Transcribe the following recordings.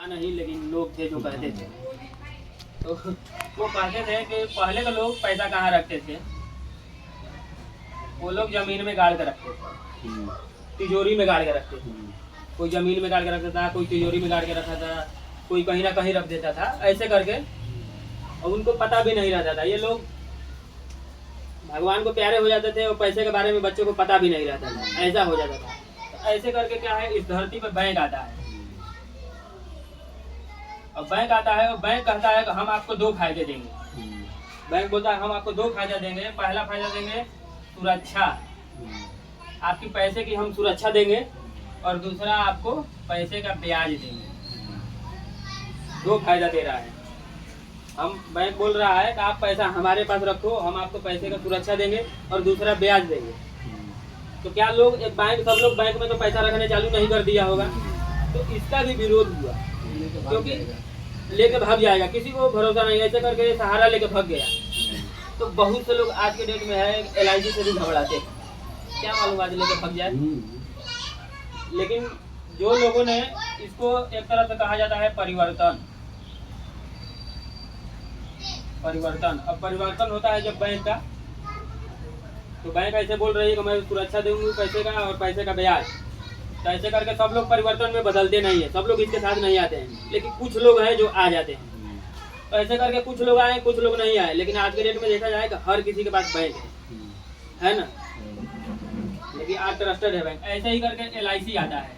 नहीं, लेकिन लोग थे जो कहते थे। तो वो कहते थे कि पहले के लोग पैसा कहाँ रखते थे, वो लोग जमीन में गाड़ के रखते थे, तिजोरी में गाड़ के रखते थे। कोई जमीन में गाड़ के रखता था, कोई तिजोरी में गाड़ के रखा था, कोई कहीं ना कहीं रख देता था ऐसे करके, और उनको पता भी नहीं रहता था। ये लोग भगवान को प्यारे हो जाते थे और पैसे के बारे में बच्चों को पता भी नहीं रहता था, ऐसा हो जाता था। तो ऐसे करके क्या है, इस धरती पे बैंक आता है, और बैंक आता है और बैंक कहता है कि हम आपको 2 फायदे देंगे। बैंक बोलता है हम आपको 2 फायदा देंगे। पहला फायदा देंगे सुरक्षा, आपकी पैसे की हम सुरक्षा देंगे, और दूसरा आपको पैसे का ब्याज देंगे। 2 फायदा दे रहा है। हम बैंक बोल रहा है कि आप पैसा हमारे पास रखो, हम आपको पैसे का सुरक्षा देंगे और दूसरा ब्याज देंगे। तो क्या लोग एक बैंक, सब लोग बैंक में तो पैसा रखने चालू नहीं कर दिया होगा, तो इसका भी विरोध हुआ, क्योंकि लेके भाग जाएगा, किसी को भरोसा नहीं। ऐसे करके सहारा लेके भाग गया। तो बहुत से लोग आज के डेट में है LIC से भी घबराते हैं, क्या मालूम आज लेके भाग जाए। लेकिन जो लोगों ने इसको एक तरह से कहा जाता है परिवर्तन। अब परिवर्तन होता है जब बैंक का, तो बैंक ऐसे बोल रही है कि मैं सुरक्षा दूंगी पैसे का और पैसे का ब्याज। तो ऐसे करके सब लोग परिवर्तन में बदलते नहीं है, सब लोग इसके साथ नहीं आते हैं, लेकिन कुछ लोग हैं जो आ जाते हैं। तो ऐसे करके कुछ लोग आए, कुछ लोग नहीं आए। लेकिन आज के डेट में देखा जाए कि हर किसी के पास बैंक है ना, लेकिन आज ट्रस्टेड है बैंक। ऐसे ही करके LIC आता है।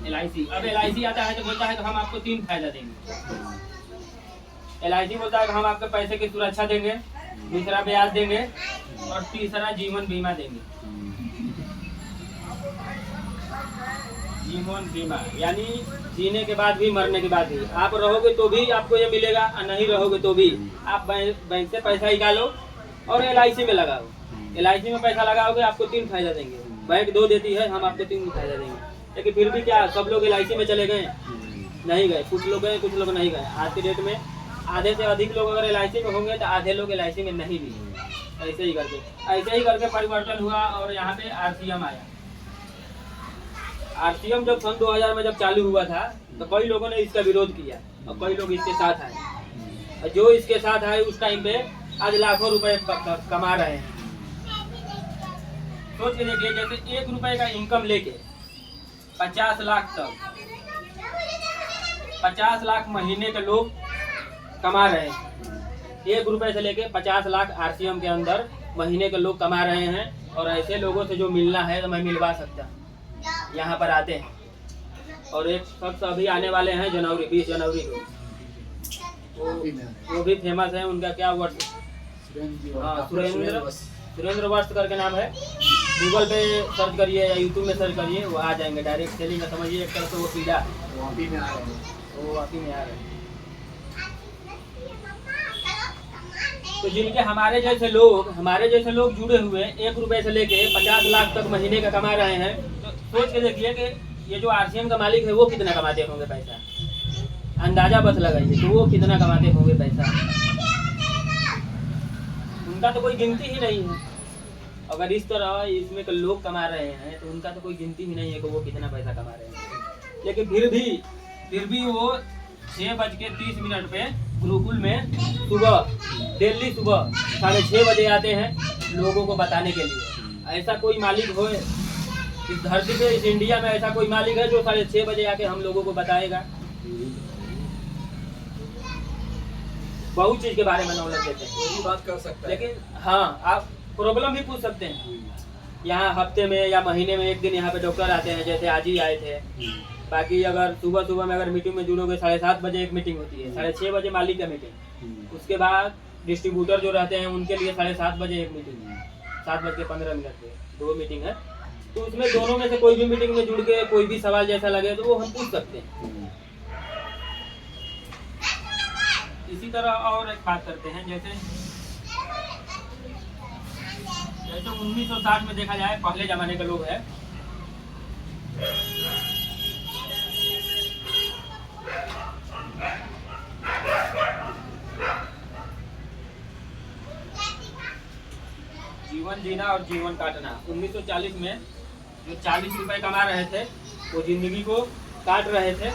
LIC अब LIC आता है तो बोलता है कि हम आपको 3 फायदा देंगे। LIC बोलता है कि हम आपके पैसे की सुरक्षा देंगे, दूसरा ब्याज देंगे, और तीसरा जीवन बीमा देंगे। जीवन बीमा यानी जीने के बाद भी, मरने के बाद भी, आप रहोगे तो भी आपको ये मिलेगा, और नहीं रहोगे तो भी। आप बैंक से पैसा निकालो और LIC में लगाओ। LIC में पैसा लगाओगे, आपको 3 फायदा देंगे। बैंक 2 देती है, हम आपको 3 फायदा देंगे। लेकिन फिर भी क्या सब लोग LIC में चले गए? नहीं गए। कुछ लोग गए, कुछ लोग नहीं गए। आज की डेट में आधे से अधिक लोग अगर LIC में होंगे तो आधे लोग LIC में नहीं भी हैं। ऐसे ही करके परिवर्तन हुआ, और यहाँ पे RCM आया। RCM जब सन 2000 में जब चालू हुआ था तो कई लोगों ने इसका विरोध किया, और कई लोग इसके साथ आए। और जो इसके साथ आए उस टाइम पे आज लाखों रुपए कमा रहे हैं। सोच के देखिए, जैसे 1 रुपए का इनकम लेके 50 लाख तक, 50 लाख महीने के लोग कमा रहे हैं। 1 रुपए से लेके 50 लाख RCM के अंदर महीने के लोग कमा रहे हैं। और ऐसे लोगों से जो मिलना है तो मैं मिलवा सकता, यहाँ पर आते हैं। और एक शख्स अभी आने वाले हैं जनवरी, 20 जनवरी को, वो भी फेमस है। उनका क्या वर्ष, हाँ सुरेंद्र वस्त करके नाम है। गूगल पे सर्च करिए या यूट्यूब में सर्च करिए, वो आ जाएंगे डायरेक्ट। सेलिंग का समझिए एक तरह से वो कीड़ा, वो आप ही में आ रहे हैं। तो जिनके हमारे जैसे लोग जुड़े हुए 1 रुपए से लेके 50 लाख तक महीने का कमा रहे हैं, तो सोच के देखिए कि ये जो RCM का मालिक है वो कितना कमाते होंगे पैसा। अंदाजा बस लगाइए कि वो कितना कमाते होंगे पैसा। उनका तो कोई गिनती ही नहीं है। अगर इस तरह इसमें के लोग कमा रहे हैं तो उनका तो कोई गिनती ही नहीं है कि वो कितना पैसा कमा रहे हैं। लेकिन फिर भी वो 6:30 पे गुरुकुल में डेली सुबह 6:30 बजे आते हैं लोगों को बताने के लिए। ऐसा कोई मालिक हो इस धरती पे, इस इंडिया में ऐसा कोई मालिक है जो 6:30 बजे आके हम लोगों को बताएगा? बहुत चीज के बारे में नॉलेज देते हैं, बात कर सकते हैं। लेकिन हाँ, आप प्रॉब्लम भी पूछ सकते हैं। यहाँ हफ्ते में या महीने में 1 दिन यहाँ पे डॉक्टर आते हैं, जैसे आज ही आए थे। बाकी अगर सुबह में अगर मीटिंग में जुड़ोगे 7:30 बजे एक मीटिंग होती है, 6:30 बजे मालिक का मीटिंग, उसके बाद डिस्ट्रीब्यूटर जो रहते हैं उनके लिए 7:30 बजे एक मीटिंग है, 7:15 पे 2 मीटिंग है। तो उसमें दोनों में से कोई भी मीटिंग में जुड़ के कोई भी सवाल जैसा लगे तो वो हम पूछ सकते हैं। इसी तरह और एक बात करते हैं, जैसे 1960 में देखा जाए, पहले जमाने के लोग हैं, जीवन जीना और जीवन काटना। 1940 में जो 40 रुपए कमा रहे थे वो जिंदगी को काट रहे थे,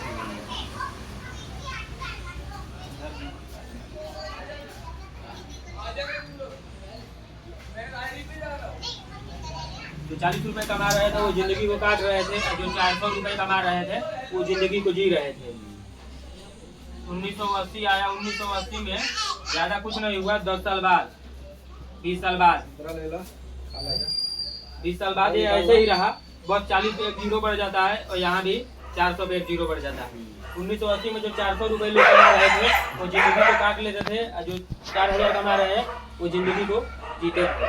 जो 40 रुपए कमा रहे थे वो जिंदगी को काट रहे थे, और जो 400 रुपए कमा रहे थे वो जिंदगी को जी रहे थे। 1980 आया, 1980 में ज्यादा कुछ नहीं हुआ। 10 साल बाद, 20 साल बाद, 20 साल बाद ये ऐसे ही रहा। बस 40 पे एक जीरो बढ़ जाता है और यहाँ भी 400 पे एक जीरो बढ़ जाता है। 1980 में जो 400 रुपए लोग कमा रहे थे वो जिंदगी को काट लेते थे, और जो 4000 कमा रहे हैं वो जिंदगी को जीते थे।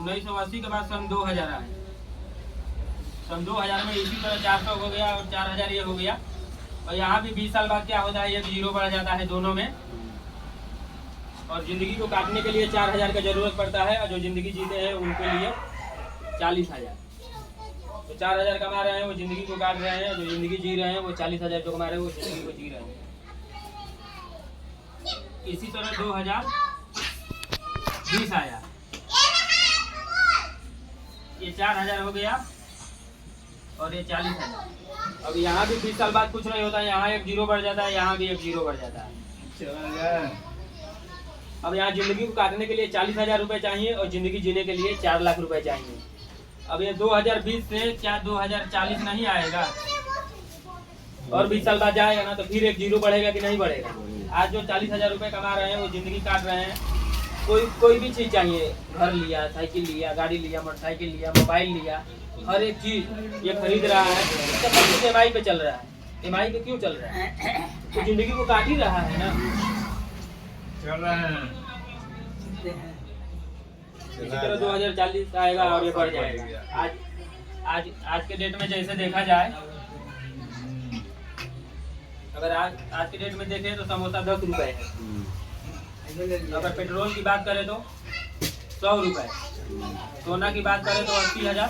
1980 के बाद सन 2000 आए। सन 2000 में इसी तरह 400 हो गया और 4000 ये हो गया। और यहाँ भी 20 साल बाद क्या होता है, ये जीरो बढ़ जाता है दोनों में। और जिंदगी को काटने के लिए 4000 का जरूरत पड़ता है, और जो जिंदगी जीते हैं उनके लिए 40000। तो 4000 कमा रहे हैं वो जिंदगी को काट रहे हैं, जो जिंदगी जी रहे हैं वो 40000 जो कमा रहे हैं वो जिंदगी को जी रहे हैं। इसी तरह 2020 आया, ये 4000 हो गया और ये 40000। अब यहाँ भी 20 साल बाद कुछ नहीं होता है, यहाँ एक जीरो बढ़ जाता है, यहाँ भी एक जीरो बढ़ जाता है। अब यहाँ जिंदगी को काटने के लिए 40,000 रुपए चाहिए और जिंदगी जीने के लिए 4 लाख रुपए चाहिए। अब ये 2020 से क्या 2040 नहीं आएगा? और 20 साल बाद जाएगा ना, तो फिर एक जीरो बढ़ेगा कि नहीं बढ़ेगा? आज जो 40,000 रुपए कमा रहे हैं वो जिंदगी काट रहे हैं। कोई भी चीज चाहिए, घर लिया, साइकिल लिया, गाड़ी लिया, मोटरसाइकिल लिया, मोबाइल लिया, हर एक चीज ये खरीद रहा है। इसका सब कुछ EMI पे चल रहा है। EMI पे क्यों चल रहा है? तो जिंदगी को काट ही रहा है ना। चल रहा है। इसी तरह 2040 आएगा और ये बढ़ जाएगा। आज के डेट में जैसे देखा जाए, अगर आज के डेट में देखें तो समोसा 10 रुपए है। अगर पेट्रोल की बात करें तो 100 रुपए, सोना की बात करें तो 80,000।